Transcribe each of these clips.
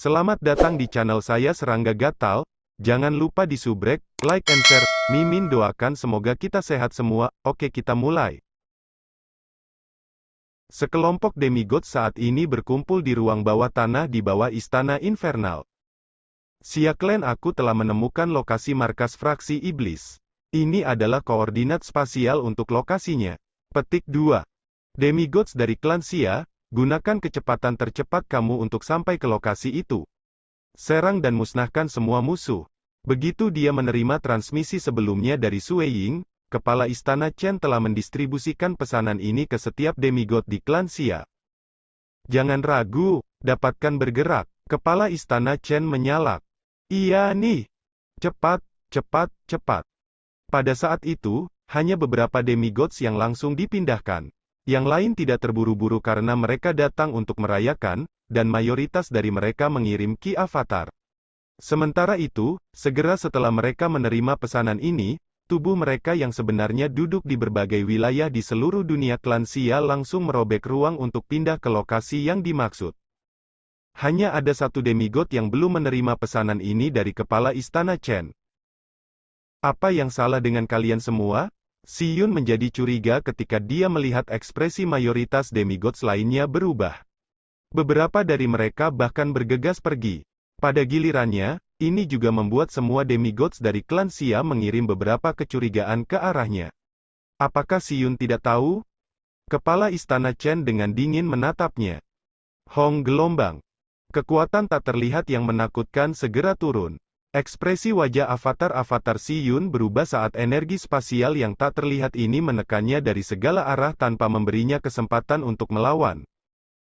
Selamat datang di channel saya Serangga Gatal. Jangan lupa di subrek, like and share. Mimin doakan semoga kita sehat semua. Oke, kita mulai. Sekelompok demigod saat ini berkumpul di ruang bawah tanah di bawah Istana Infernal. Siaklen, aku telah menemukan lokasi markas fraksi iblis. Ini adalah koordinat spasial untuk lokasinya. Petik 2. Demigods dari klan Xia, gunakan kecepatan tercepat kamu untuk sampai ke lokasi itu. Serang dan musnahkan semua musuh. Begitu dia menerima transmisi sebelumnya dari Sue Ying, Kepala Istana Chen telah mendistribusikan pesanan ini ke setiap demigod di klan Xia. Jangan ragu, dapatkan bergerak. Kepala Istana Chen menyalak. Iya nih. Cepat, cepat, cepat. Pada saat itu, hanya beberapa demigods yang langsung dipindahkan. Yang lain tidak terburu-buru karena mereka datang untuk merayakan, dan mayoritas dari mereka mengirim Ki Avatar. Sementara itu, segera setelah mereka menerima pesanan ini, tubuh mereka yang sebenarnya duduk di berbagai wilayah di seluruh dunia klan Xia langsung merobek ruang untuk pindah ke lokasi yang dimaksud. Hanya ada satu demigod yang belum menerima pesanan ini dari Kepala Istana Chen. Apa yang salah dengan kalian semua? Si Yun menjadi curiga ketika dia melihat ekspresi mayoritas demigods lainnya berubah. Beberapa dari mereka bahkan bergegas pergi. Pada gilirannya, ini juga membuat semua demigods dari klan Xia mengirim beberapa kecurigaan ke arahnya. Apakah Si Yun tidak tahu? Kepala Istana Chen dengan dingin menatapnya. Hong gelombang. Kekuatan tak terlihat yang menakutkan segera turun. Ekspresi wajah avatar-avatar Si Yun berubah saat energi spasial yang tak terlihat ini menekannya dari segala arah tanpa memberinya kesempatan untuk melawan.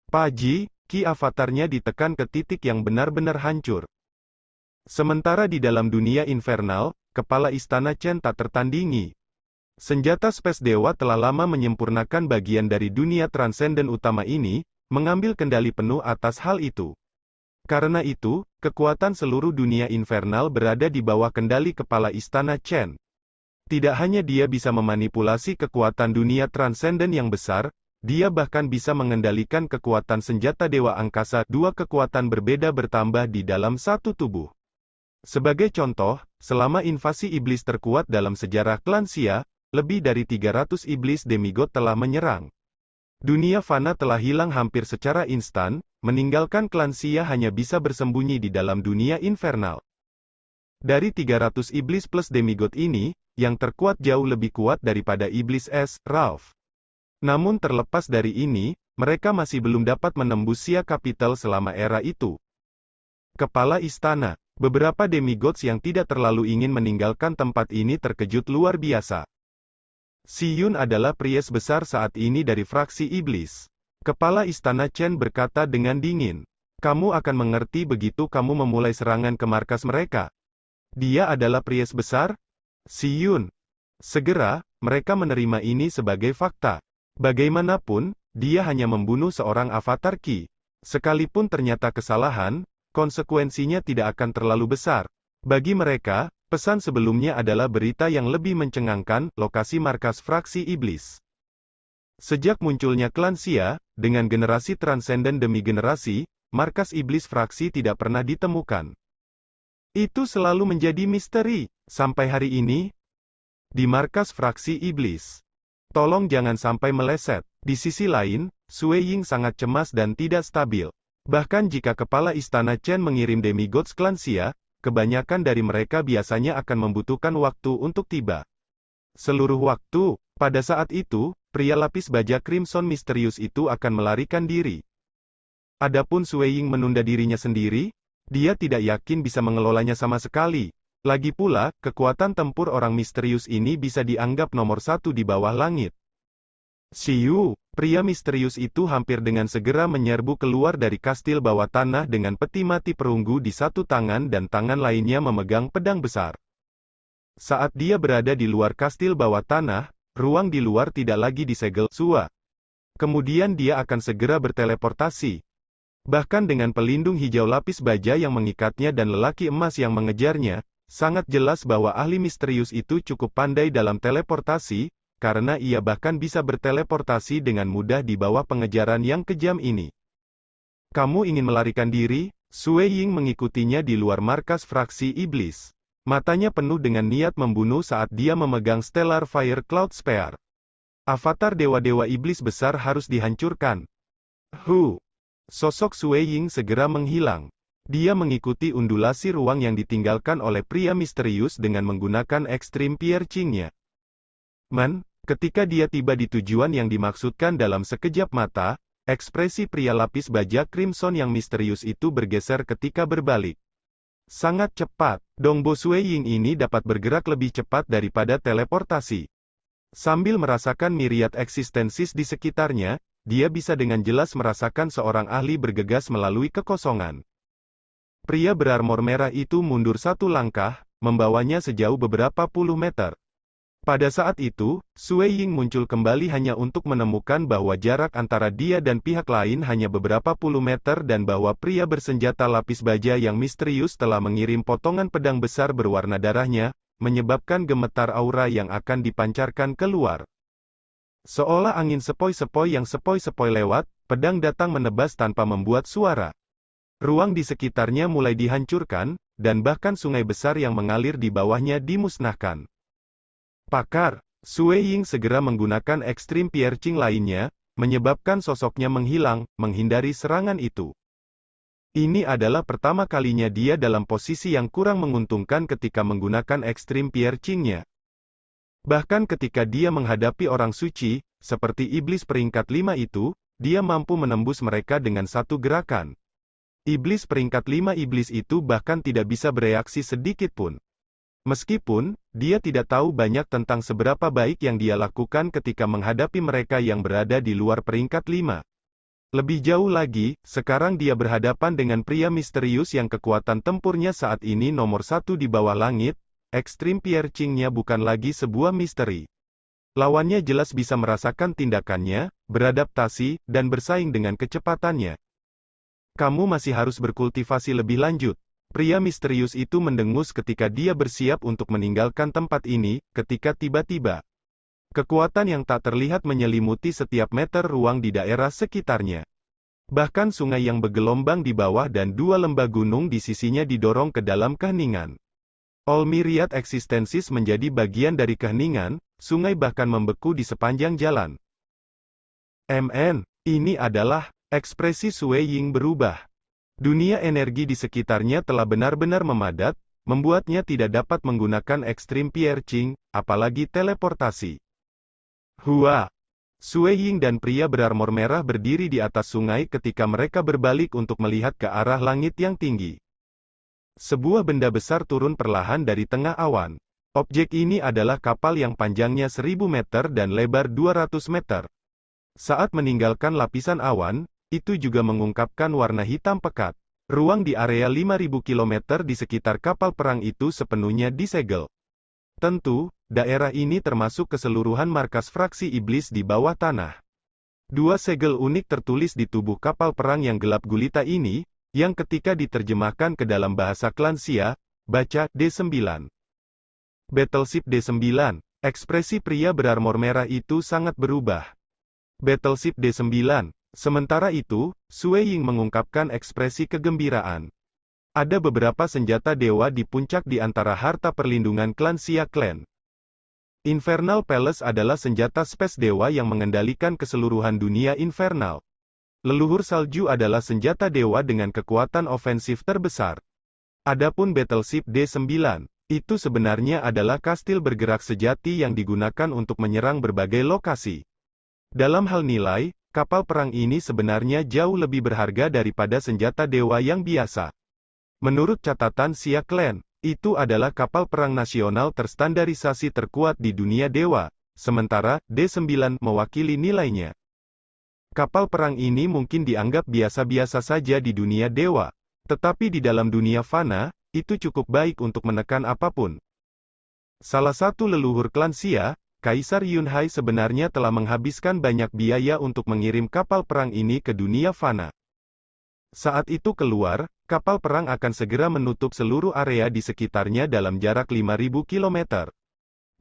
Paji, ki avatarnya ditekan ke titik yang benar-benar hancur. Sementara di dalam dunia infernal, Kepala Istana Chen tak tertandingi. Senjata Space Dewa telah lama menyempurnakan bagian dari dunia transenden utama ini, mengambil kendali penuh atas hal itu. Karena itu, kekuatan seluruh dunia infernal berada di bawah kendali Kepala Istana Chen. Tidak hanya dia bisa memanipulasi kekuatan dunia transenden yang besar, dia bahkan bisa mengendalikan kekuatan senjata Dewa Angkasa. Dua kekuatan berbeda bertambah di dalam satu tubuh. Sebagai contoh, selama invasi iblis terkuat dalam sejarah klan Xia, lebih dari 300 iblis demigod telah menyerang. Dunia fana telah hilang hampir secara instan, meninggalkan klan Xia hanya bisa bersembunyi di dalam dunia infernal. Dari 300 iblis plus demigod ini, yang terkuat jauh lebih kuat daripada iblis es, Ralph. Namun terlepas dari ini, mereka masih belum dapat menembus Xia Capital selama era itu. Kepala Istana, beberapa demigods yang tidak terlalu ingin meninggalkan tempat ini terkejut luar biasa. Si Yun adalah priest besar saat ini dari fraksi iblis. Kepala Istana Chen berkata dengan dingin. Kamu akan mengerti begitu kamu memulai serangan ke markas mereka. Dia adalah priest besar? Si Yun. Segera, mereka menerima ini sebagai fakta. Bagaimanapun, dia hanya membunuh seorang avatar Ki. Sekalipun ternyata kesalahan, konsekuensinya tidak akan terlalu besar. Bagi mereka, pesan sebelumnya adalah berita yang lebih mencengangkan, lokasi markas fraksi iblis. Sejak munculnya klan Xia, dengan generasi transenden demi generasi, markas iblis fraksi tidak pernah ditemukan. Itu selalu menjadi misteri, sampai hari ini. Di markas fraksi iblis. Tolong jangan sampai meleset. Di sisi lain, Sue Ying sangat cemas dan tidak stabil. Bahkan jika Kepala Istana Chen mengirim demigods klan Xia, kebanyakan dari mereka biasanya akan membutuhkan waktu untuk tiba. Seluruh waktu, pada saat itu, pria lapis baja Crimson misterius itu akan melarikan diri. Adapun Sue Ying menunda dirinya sendiri, dia tidak yakin bisa mengelolanya sama sekali. Lagi pula, kekuatan tempur orang misterius ini bisa dianggap nomor satu di bawah langit. Xiu, pria misterius itu hampir dengan segera menyerbu keluar dari kastil bawah tanah dengan peti mati perunggu di satu tangan dan tangan lainnya memegang pedang besar. Saat dia berada di luar kastil bawah tanah, ruang di luar tidak lagi disegel Sua. Kemudian dia akan segera berteleportasi. Bahkan dengan pelindung hijau lapis baja yang mengikatnya dan lelaki emas yang mengejarnya, sangat jelas bahwa ahli misterius itu cukup pandai dalam teleportasi, karena ia bahkan bisa berteleportasi dengan mudah di bawah pengejaran yang kejam ini. Kamu ingin melarikan diri? Sue Ying mengikutinya di luar markas fraksi iblis. Matanya penuh dengan niat membunuh saat dia memegang Stellar Fire Cloud Spear. Avatar dewa-dewa iblis besar harus dihancurkan. Sosok Sue Ying segera menghilang. Dia mengikuti undulasi ruang yang ditinggalkan oleh pria misterius dengan menggunakan Extreme Piercing-nya. Ketika dia tiba di tujuan yang dimaksudkan dalam sekejap mata, ekspresi pria lapis baja Crimson yang misterius itu bergeser ketika berbalik. Sangat cepat, Dongbo Sue Ying ini dapat bergerak lebih cepat daripada teleportasi. Sambil merasakan miriad eksistensis di sekitarnya, dia bisa dengan jelas merasakan seorang ahli bergegas melalui kekosongan. Pria berarmor merah itu mundur satu langkah, membawanya sejauh beberapa puluh meter. Pada saat itu, Sue Ying muncul kembali hanya untuk menemukan bahwa jarak antara dia dan pihak lain hanya beberapa puluh meter dan bahwa pria bersenjata lapis baja yang misterius telah mengirim potongan pedang besar berwarna darahnya, menyebabkan gemetar aura yang akan dipancarkan keluar. Seolah angin sepoi-sepoi yang sepoi-sepoi lewat, pedang datang menebas tanpa membuat suara. Ruang di sekitarnya mulai dihancurkan, dan bahkan sungai besar yang mengalir di bawahnya dimusnahkan. Pakar, Sue Ying segera menggunakan Extreme Piercing lainnya, menyebabkan sosoknya menghilang, menghindari serangan itu. Ini adalah pertama kalinya dia dalam posisi yang kurang menguntungkan ketika menggunakan Extreme Piercing-nya. Bahkan ketika dia menghadapi orang suci, seperti iblis peringkat 5 itu, dia mampu menembus mereka dengan satu gerakan. Iblis peringkat 5 iblis itu bahkan tidak bisa bereaksi sedikit pun. Meskipun, dia tidak tahu banyak tentang seberapa baik yang dia lakukan ketika menghadapi mereka yang berada di luar peringkat 5. Lebih jauh lagi, sekarang dia berhadapan dengan pria misterius yang kekuatan tempurnya saat ini nomor 1 di bawah langit. Extreme Piercing-nya bukan lagi sebuah misteri. Lawannya jelas bisa merasakan tindakannya, beradaptasi, dan bersaing dengan kecepatannya. Kamu masih harus berkultivasi lebih lanjut. Pria misterius itu mendengus ketika dia bersiap untuk meninggalkan tempat ini, ketika tiba-tiba kekuatan yang tak terlihat menyelimuti setiap meter ruang di daerah sekitarnya. Bahkan sungai yang bergelombang di bawah dan dua lembah gunung di sisinya didorong ke dalam keheningan. All Myriad Existences menjadi bagian dari keheningan, sungai bahkan membeku di sepanjang jalan. Ini adalah ekspresi Sue Ying berubah. Dunia energi di sekitarnya telah benar-benar memadat, membuatnya tidak dapat menggunakan Extreme Piercing, apalagi teleportasi. Sue Ying dan pria berarmor merah berdiri di atas sungai ketika mereka berbalik untuk melihat ke arah langit yang tinggi. Sebuah benda besar turun perlahan dari tengah awan. Objek ini adalah kapal yang panjangnya 1000 meter dan lebar 200 meter. Saat meninggalkan lapisan awan, itu juga mengungkapkan warna hitam pekat. Ruang di area 5000 km di sekitar kapal perang itu sepenuhnya disegel. Tentu, daerah ini termasuk keseluruhan markas fraksi iblis di bawah tanah. Dua segel unik tertulis di tubuh kapal perang yang gelap gulita ini, yang ketika diterjemahkan ke dalam bahasa Klansia, baca D9. Battleship D9, ekspresi pria berarmor merah itu sangat berubah. Battleship D9. Sementara itu, Sue Ying mengungkapkan ekspresi kegembiraan. Ada beberapa senjata dewa di puncak di antara harta perlindungan klan Xia Clan. Infernal Palace adalah senjata spes dewa yang mengendalikan keseluruhan dunia infernal. Leluhur salju adalah senjata dewa dengan kekuatan ofensif terbesar. Adapun Battleship D9, itu sebenarnya adalah kastil bergerak sejati yang digunakan untuk menyerang berbagai lokasi. Dalam hal nilai, kapal perang ini sebenarnya jauh lebih berharga daripada senjata dewa yang biasa. Menurut catatan Xia Clan, itu adalah kapal perang nasional terstandarisasi terkuat di dunia dewa, sementara D9 mewakili nilainya. Kapal perang ini mungkin dianggap biasa-biasa saja di dunia dewa, tetapi di dalam dunia fana, itu cukup baik untuk menekan apapun. Salah satu leluhur klan Xia, Kaisar Yunhai sebenarnya telah menghabiskan banyak biaya untuk mengirim kapal perang ini ke dunia fana. Saat itu keluar, kapal perang akan segera menutup seluruh area di sekitarnya dalam jarak 5000 km.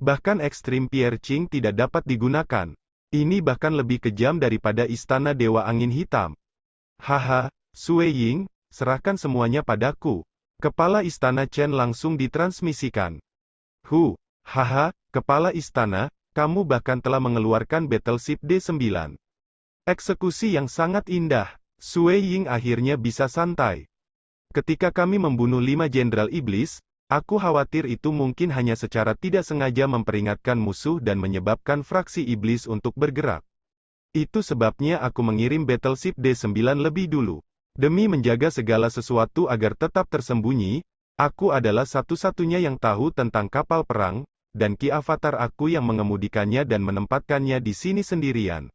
Bahkan Extreme Piercing tidak dapat digunakan. Ini bahkan lebih kejam daripada Istana Dewa Angin Hitam. Haha, Sue Ying, serahkan semuanya padaku. Kepala Istana Chen langsung ditransmisikan. Haha, Kepala Istana, kamu bahkan telah mengeluarkan Battleship D9. Eksekusi yang sangat indah. Sui Ying akhirnya bisa santai. Ketika kami membunuh 5 Jenderal Iblis, aku khawatir itu mungkin hanya secara tidak sengaja memperingatkan musuh dan menyebabkan fraksi iblis untuk bergerak. Itu sebabnya aku mengirim Battleship D9 lebih dulu. Demi menjaga segala sesuatu agar tetap tersembunyi, aku adalah satu-satunya yang tahu tentang kapal perang, dan Ki Avatar aku yang mengemudikannya dan menempatkannya di sini sendirian.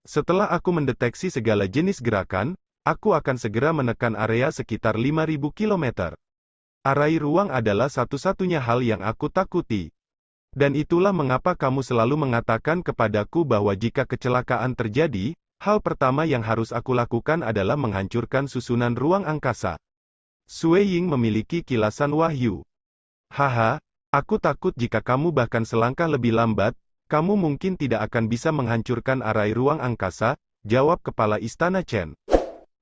Setelah aku mendeteksi segala jenis gerakan, aku akan segera menekan area sekitar 5.000 km. Arai ruang adalah satu-satunya hal yang aku takuti. Dan itulah mengapa kamu selalu mengatakan kepadaku bahwa jika kecelakaan terjadi, hal pertama yang harus aku lakukan adalah menghancurkan susunan ruang angkasa. Sui Ying memiliki kilasan wahyu. Haha, aku takut jika kamu bahkan selangkah lebih lambat, kamu mungkin tidak akan bisa menghancurkan arai ruang angkasa, jawab Kepala Istana Chen.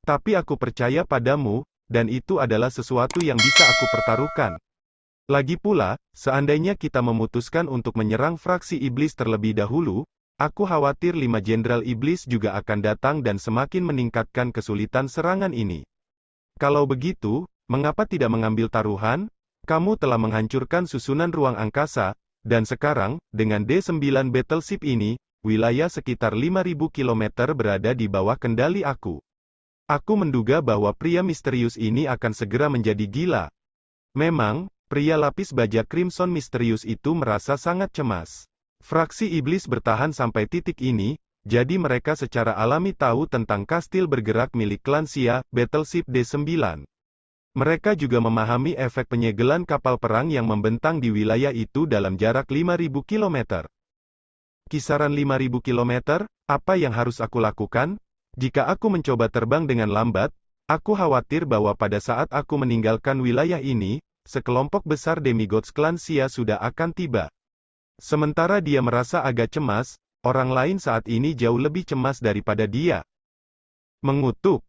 Tapi aku percaya padamu, dan itu adalah sesuatu yang bisa aku pertaruhkan. Lagi pula, seandainya kita memutuskan untuk menyerang fraksi iblis terlebih dahulu, aku khawatir 5 Jenderal Iblis juga akan datang dan semakin meningkatkan kesulitan serangan ini. Kalau begitu, mengapa tidak mengambil taruhan? Kamu telah menghancurkan susunan ruang angkasa, dan sekarang, dengan D9 Battleship ini, wilayah sekitar 5.000 km berada di bawah kendali aku. Aku menduga bahwa pria misterius ini akan segera menjadi gila. Memang, pria lapis baja Crimson misterius itu merasa sangat cemas. Fraksi iblis bertahan sampai titik ini, jadi mereka secara alami tahu tentang kastil bergerak milik klan Xia, Battleship D9. Mereka juga memahami efek penyegelan kapal perang yang membentang di wilayah itu dalam jarak 5.000 km. Kisaran 5.000 km, apa yang harus aku lakukan? Jika aku mencoba terbang dengan lambat, aku khawatir bahwa pada saat aku meninggalkan wilayah ini, sekelompok besar demigods klan Xia sudah akan tiba. Sementara dia merasa agak cemas, orang lain saat ini jauh lebih cemas daripada dia. Mengutuk.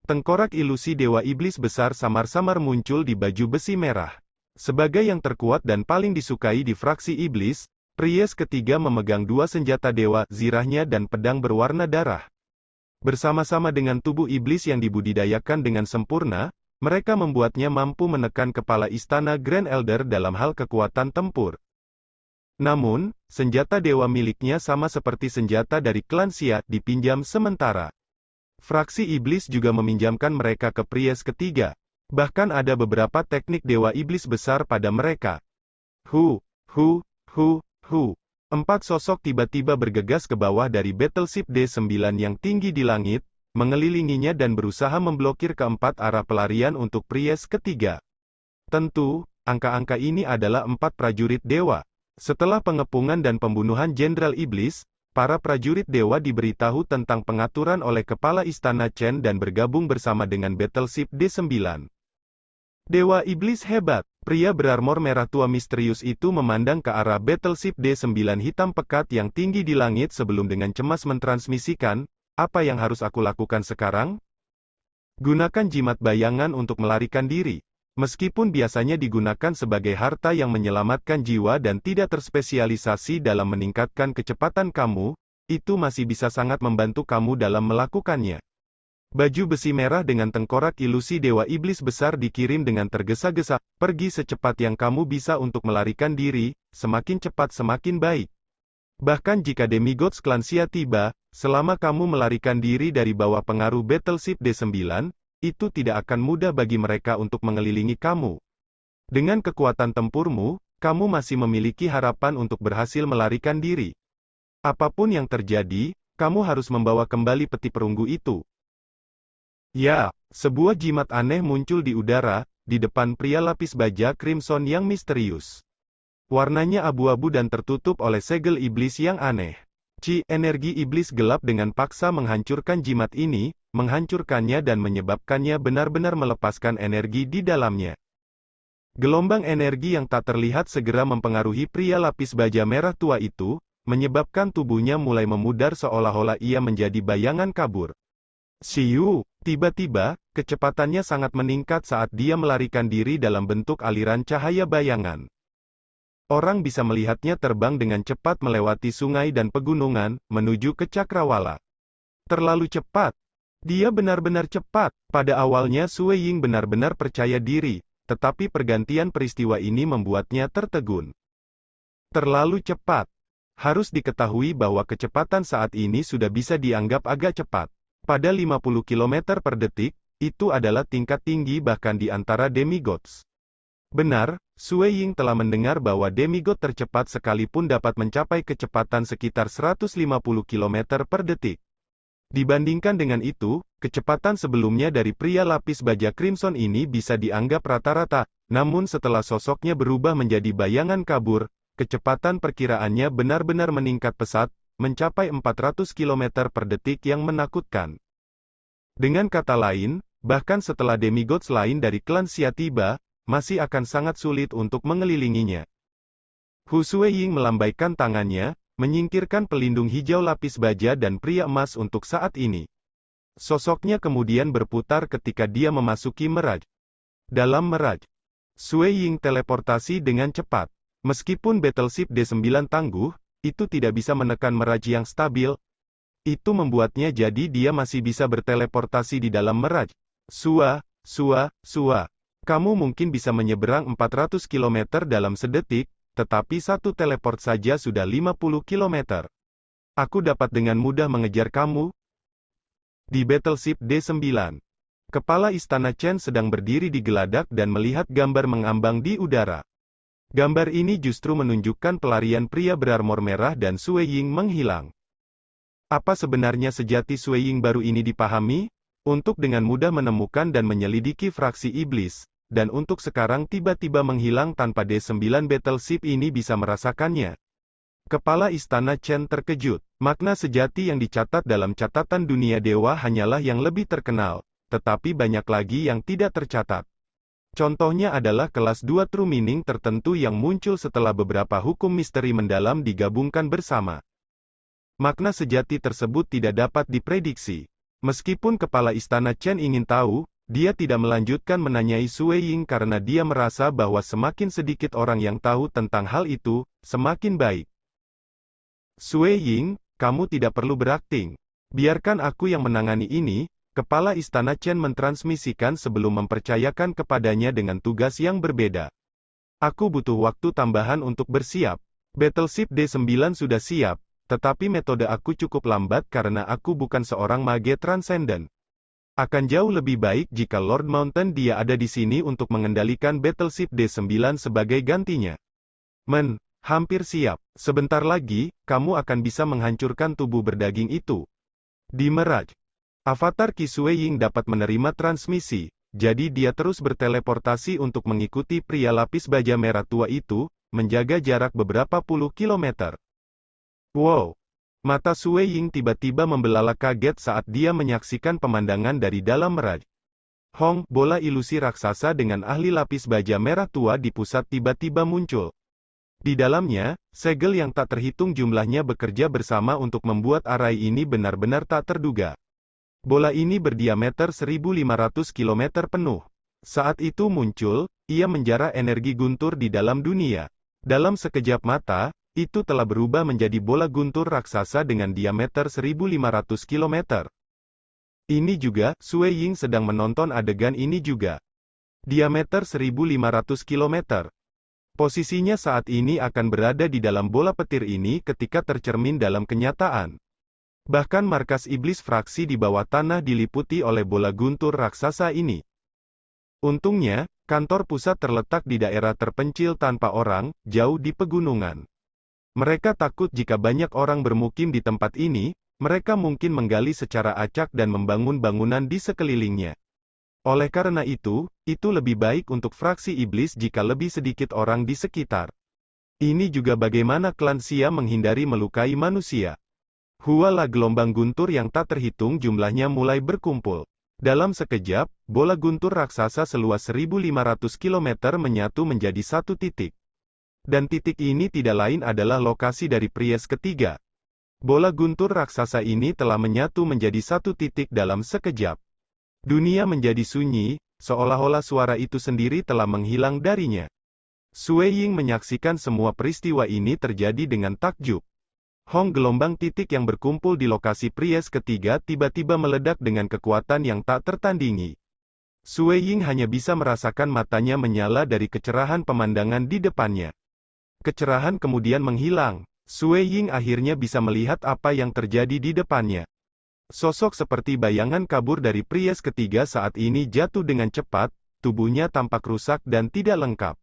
Tengkorak ilusi Dewa Iblis besar samar-samar muncul di baju besi merah. Sebagai yang terkuat dan paling disukai di fraksi iblis, Pries ketiga memegang 2 senjata dewa, zirahnya dan pedang berwarna darah. Bersama-sama dengan tubuh iblis yang dibudidayakan dengan sempurna, mereka membuatnya mampu menekan kepala istana Grand Elder dalam hal kekuatan tempur. Namun, senjata dewa miliknya sama seperti senjata dari klan Xia, dipinjam sementara. Fraksi iblis juga meminjamkan mereka ke Pries ketiga. Bahkan ada beberapa teknik dewa iblis besar pada mereka. 4 sosok tiba-tiba bergegas ke bawah dari Battleship D9 yang tinggi di langit, mengelilinginya dan berusaha memblokir keempat arah pelarian untuk Pries ketiga. Tentu, angka-angka ini adalah 4 prajurit dewa. Setelah pengepungan dan pembunuhan Jenderal Iblis, para prajurit dewa diberitahu tentang pengaturan oleh Kepala Istana Chen dan bergabung bersama dengan Battleship D9. Dewa Iblis hebat. Pria berarmor merah tua misterius itu memandang ke arah Battleship D9 hitam pekat yang tinggi di langit sebelum dengan cemas mentransmisikan, apa yang harus aku lakukan sekarang? Gunakan jimat bayangan untuk melarikan diri. Meskipun biasanya digunakan sebagai harta yang menyelamatkan jiwa dan tidak terspesialisasi dalam meningkatkan kecepatan kamu, itu masih bisa sangat membantu kamu dalam melakukannya. Baju besi merah dengan tengkorak ilusi Dewa Iblis besar dikirim dengan tergesa-gesa, pergi secepat yang kamu bisa untuk melarikan diri, semakin cepat semakin baik. Bahkan jika demigods klan Xia tiba, selama kamu melarikan diri dari bawah pengaruh Battleship D9, itu tidak akan mudah bagi mereka untuk mengelilingi kamu. Dengan kekuatan tempurmu, kamu masih memiliki harapan untuk berhasil melarikan diri. Apapun yang terjadi, kamu harus membawa kembali peti perunggu itu. Ya, sebuah jimat aneh muncul di udara, di depan pria lapis baja Crimson yang misterius. Warnanya abu-abu dan tertutup oleh segel iblis yang aneh. Energi iblis gelap dengan paksa menghancurkan jimat ini, menghancurkannya dan menyebabkannya benar-benar melepaskan energi di dalamnya. Gelombang energi yang tak terlihat segera mempengaruhi pria lapis baja merah tua itu, menyebabkan tubuhnya mulai memudar seolah-olah ia menjadi bayangan kabur. Siu, Tiba-tiba, kecepatannya sangat meningkat saat dia melarikan diri dalam bentuk aliran cahaya bayangan. Orang bisa melihatnya terbang dengan cepat melewati sungai dan pegunungan, menuju ke Cakrawala. Terlalu cepat. Dia benar-benar cepat. Pada awalnya Sui Ying benar-benar percaya diri, tetapi pergantian peristiwa ini membuatnya tertegun. Terlalu cepat. Harus diketahui bahwa kecepatan saat ini sudah bisa dianggap agak cepat. Pada 50 km per detik, itu adalah tingkat tinggi bahkan di antara demigods. Benar, Sui Ying telah mendengar bahwa demigod tercepat sekalipun dapat mencapai kecepatan sekitar 150 km per detik. Dibandingkan dengan itu, kecepatan sebelumnya dari pria lapis baja Crimson ini bisa dianggap rata-rata, namun setelah sosoknya berubah menjadi bayangan kabur, kecepatan perkiraannya benar-benar meningkat pesat, mencapai 400 km per detik yang menakutkan. Dengan kata lain, bahkan setelah demigods lain dari klan Xia tiba, masih akan sangat sulit untuk mengelilinginya. Hu Suiying melambaikan tangannya, menyingkirkan pelindung hijau lapis baja dan pria emas untuk saat ini. Sosoknya kemudian berputar ketika dia memasuki Meraj. Dalam Meraj, Suiying teleportasi dengan cepat. Meskipun Battleship D9 tangguh, itu tidak bisa menekan Meraj yang stabil. Itu membuatnya jadi dia masih bisa berteleportasi di dalam Meraj. Sua. Kamu mungkin bisa menyeberang 400 km dalam sedetik, tetapi satu teleport saja sudah 50 km. Aku dapat dengan mudah mengejar kamu. Di Battleship D9, kepala istana Chen sedang berdiri di geladak dan melihat gambar mengambang di udara. Gambar ini justru menunjukkan pelarian pria berarmor merah dan Sui Ying menghilang. Apa sebenarnya sejati Sui Ying baru ini dipahami? Untuk dengan mudah menemukan dan menyelidiki fraksi iblis, dan untuk sekarang tiba-tiba menghilang tanpa D9 Battleship ini bisa merasakannya. Kepala istana Chen terkejut. Makna sejati yang dicatat dalam catatan dunia dewa hanyalah yang lebih terkenal, tetapi banyak lagi yang tidak tercatat. Contohnya adalah kelas 2 true meaning tertentu yang muncul setelah beberapa hukum misteri mendalam digabungkan bersama. Makna sejati tersebut tidak dapat diprediksi. Meskipun kepala istana Chen ingin tahu, dia tidak melanjutkan menanyai Sui Ying karena dia merasa bahwa semakin sedikit orang yang tahu tentang hal itu, semakin baik. Sui Ying, kamu tidak perlu berakting. Biarkan aku yang menangani ini, kepala istana Chen mentransmisikan sebelum mempercayakan kepadanya dengan tugas yang berbeda. Aku butuh waktu tambahan untuk bersiap. Battleship D9 sudah siap. Tetapi metode aku cukup lambat karena aku bukan seorang mage transenden. Akan jauh lebih baik jika Lord Mountain dia ada di sini untuk mengendalikan Battleship D9 sebagai gantinya. Hampir siap. Sebentar lagi, kamu akan bisa menghancurkan tubuh berdaging itu. Di Meraj, avatar Qi Suiying dapat menerima transmisi, jadi dia terus berteleportasi untuk mengikuti pria lapis baja merah tua itu, menjaga jarak beberapa puluh kilometer. Wow! Mata Sui Ying tiba-tiba membelalak kaget saat dia menyaksikan pemandangan dari dalam Meraj. Hong, bola ilusi raksasa dengan ahli lapis baja merah tua di pusat tiba-tiba muncul. Di dalamnya, segel yang tak terhitung jumlahnya bekerja bersama untuk membuat arai ini benar-benar tak terduga. Bola ini berdiameter 1500 km penuh. Saat itu muncul, ia menjara energi guntur di dalam dunia. Dalam sekejap mata, itu telah berubah menjadi bola guntur raksasa dengan diameter 1500 km. Ini juga, Sui Ying sedang menonton adegan ini juga. Diameter 1500 km. Posisinya saat ini akan berada di dalam bola petir ini ketika tercermin dalam kenyataan. Bahkan markas iblis fraksi di bawah tanah diliputi oleh bola guntur raksasa ini. Untungnya, kantor pusat terletak di daerah terpencil tanpa orang, jauh di pegunungan. Mereka takut jika banyak orang bermukim di tempat ini, mereka mungkin menggali secara acak dan membangun bangunan di sekelilingnya. Oleh karena itu lebih baik untuk fraksi iblis jika lebih sedikit orang di sekitar. Ini juga bagaimana klan Xia menghindari melukai manusia. Huala gelombang guntur yang tak terhitung jumlahnya mulai berkumpul. Dalam sekejap, bola guntur raksasa seluas 1500 km menyatu menjadi satu titik. Dan titik ini tidak lain adalah lokasi dari Priest ketiga. Bola guntur raksasa ini telah menyatu menjadi satu titik dalam sekejap. Dunia menjadi sunyi, seolah-olah suara itu sendiri telah menghilang darinya. Sui Ying menyaksikan semua peristiwa ini terjadi dengan takjub. Hong gelombang titik yang berkumpul di lokasi Pries ketiga tiba-tiba meledak dengan kekuatan yang tak tertandingi. Sui Ying hanya bisa merasakan matanya menyala dari kecerahan pemandangan di depannya. Kecerahan kemudian menghilang. Sui Ying akhirnya bisa melihat apa yang terjadi di depannya. Sosok seperti bayangan kabur dari Pries ketiga saat ini jatuh dengan cepat, tubuhnya tampak rusak dan tidak lengkap.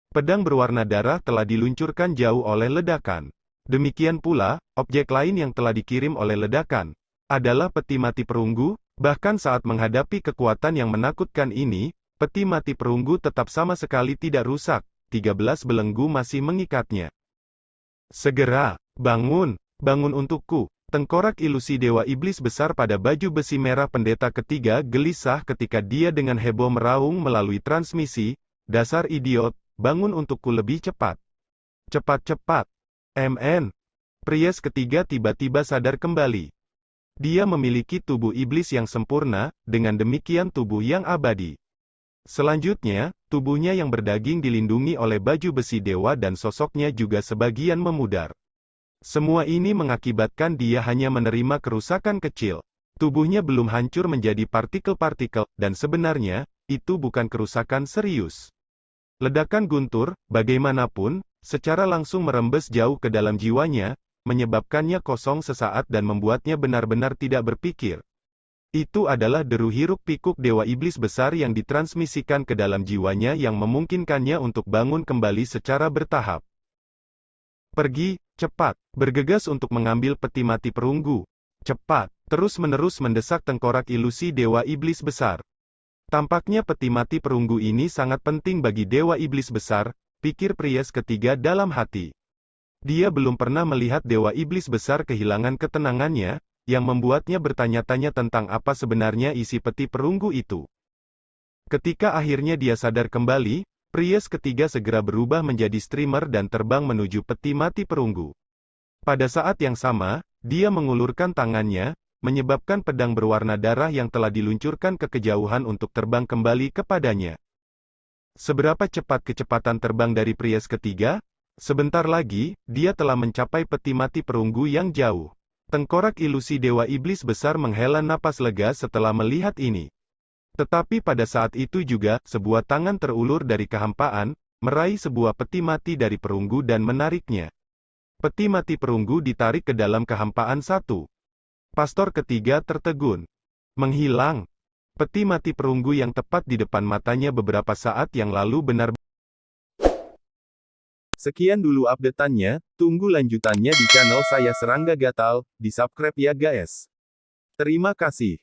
Pedang berwarna darah telah diluncurkan jauh oleh ledakan. Demikian pula, objek lain yang telah dikirim oleh ledakan adalah peti mati perunggu. Bahkan saat menghadapi kekuatan yang menakutkan ini, peti mati perunggu tetap sama sekali tidak rusak, 13 belenggu masih mengikatnya. Segera, bangun, bangun untukku. Tengkorak ilusi Dewa Iblis besar pada baju besi merah pendeta ketiga gelisah ketika dia dengan heboh meraung melalui transmisi, dasar idiot, bangun untukku lebih cepat. Cepat-cepat. MN. Pries ketiga tiba-tiba sadar kembali. Dia memiliki tubuh iblis yang sempurna, dengan demikian tubuh yang abadi. Selanjutnya, tubuhnya yang berdaging dilindungi oleh baju besi dewa dan sosoknya juga sebagian memudar. Semua ini mengakibatkan dia hanya menerima kerusakan kecil. Tubuhnya belum hancur menjadi partikel-partikel, dan sebenarnya, itu bukan kerusakan serius. Ledakan guntur, bagaimanapun, secara langsung merembes jauh ke dalam jiwanya, menyebabkannya kosong sesaat dan membuatnya benar-benar tidak berpikir. Itu adalah deru hiruk-pikuk Dewa Iblis besar yang ditransmisikan ke dalam jiwanya yang memungkinkannya untuk bangun kembali secara bertahap. Pergi, cepat, bergegas untuk mengambil peti mati perunggu. Cepat, terus-menerus mendesak tengkorak ilusi Dewa Iblis besar. Tampaknya peti mati perunggu ini sangat penting bagi Dewa Iblis besar, pikir Pries ketiga dalam hati. Dia belum pernah melihat Dewa Iblis besar kehilangan ketenangannya, yang membuatnya bertanya-tanya tentang apa sebenarnya isi peti perunggu itu. Ketika akhirnya dia sadar kembali, Pries ketiga segera berubah menjadi streamer dan terbang menuju peti mati perunggu. Pada saat yang sama, dia mengulurkan tangannya, menyebabkan pedang berwarna darah yang telah diluncurkan ke kejauhan untuk terbang kembali kepadanya. Seberapa cepat kecepatan terbang dari Pries ketiga? Sebentar lagi, dia telah mencapai peti mati perunggu yang jauh. Tengkorak ilusi Dewa Iblis besar menghela napas lega setelah melihat ini. Tetapi pada saat itu juga, sebuah tangan terulur dari kehampaan, meraih sebuah peti mati dari perunggu dan menariknya. Peti mati perunggu ditarik ke dalam kehampaan satu. Pastor ketiga tertegun. Menghilang. Peti mati perunggu yang tepat di depan matanya beberapa saat yang lalu benar. Sekian dulu update-annya, tunggu lanjutannya di channel saya Serangga Gatal, di subscribe ya guys. Terima kasih.